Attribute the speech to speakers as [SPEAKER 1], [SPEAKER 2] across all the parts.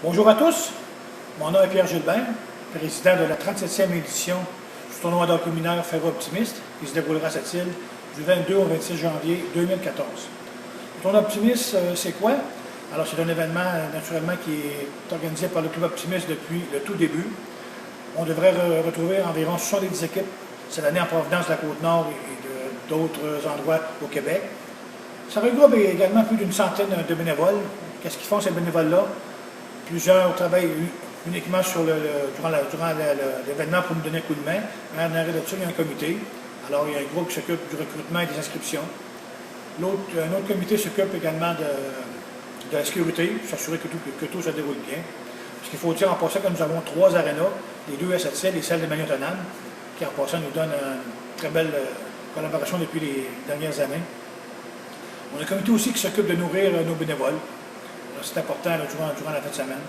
[SPEAKER 1] Bonjour à tous, mon nom est Pierre Gilbert, président de la 37e édition du tournoi d'hockey mineur Ferro Optimiste qui se déroulera à cette île du 22 au 26 janvier 2014. Le tournoi Optimiste, c'est quoi? Alors c'est un événement naturellement qui est organisé par le Club Optimiste depuis le tout début. On devrait retrouver environ 70 équipes cette année en provenance de la Côte-Nord et d'autres endroits au Québec. Ça regroupe également plus d'une centaine de bénévoles. Qu'est-ce qu'ils font ces bénévoles-là? Plusieurs travaillent uniquement durant l'événement pour nous donner un coup de main. Mais en arrêt de ça, il y a un comité. Alors, il y a un groupe qui s'occupe du recrutement et des inscriptions. Un autre comité s'occupe également de la sécurité, s'assurer que tout se déroule bien. Parce qu'il faut dire en passant que nous avons 3 arénas, les 2 à cette île et celle de Magnotonam, qui en passant nous donne une très belle collaboration depuis les dernières années. On a un comité aussi qui s'occupe de nourrir nos bénévoles. C'est important là, durant la fin de semaine.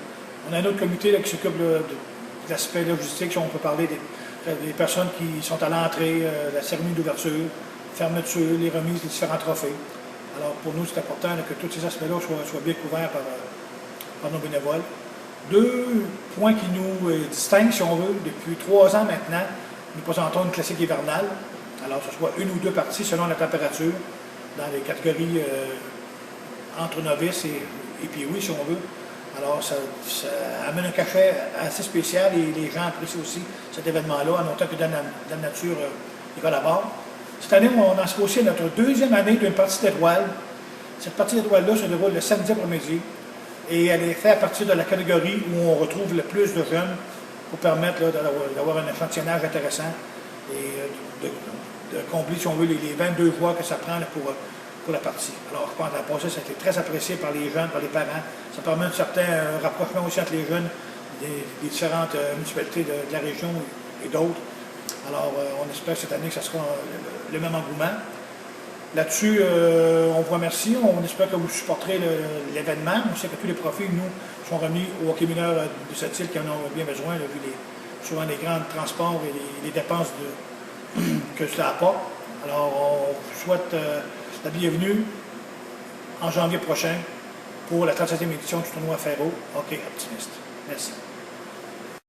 [SPEAKER 1] On a un autre comité là, qui s'occupe de l'aspect logistique, si on peut parler des personnes qui sont à l'entrée, la cérémonie d'ouverture, fermeture, les remises des différents trophées. Alors pour nous, c'est important là, que tous ces aspects-là soient bien couverts par nos bénévoles. 2 points qui nous distinguent, si on veut, depuis 3 ans maintenant, nous présentons une classique hivernale. Alors que ce soit 1 ou 2 parties selon la température, dans les catégories entre novices et puis oui, si on veut. Alors, ça amène un cachet assez spécial et les gens apprécient aussi cet événement-là, en autant que dans la nature, ils collaborent. Cette année, on en se aussi notre 2e année d'une partie d'étoiles. Cette partie d'étoiles-là se déroule le samedi après-midi et elle est faite à partir de la catégorie où on retrouve le plus de jeunes pour permettre d'avoir un échantillonnage intéressant et de combler, si on veut, les 22 joueurs que ça prend là, pour la partie. Alors, je pense que l'an passé, ça a été très apprécié par les jeunes, par les parents. Ça permet un certain rapprochement aussi entre les jeunes des différentes municipalités de la région et d'autres. Alors, on espère cette année que ça sera le même engouement. Là-dessus, on vous remercie. On espère que vous supporterez l'événement. On sait que tous les profits, nous, sont remis aux hockey mineurs de cette île qui en ont bien besoin, là, vu souvent les grands transports et les dépenses que cela apporte. Alors, on vous souhaite la bienvenue en janvier prochain pour la 37e édition du tournoi Ferro Hockey Optimiste. Merci.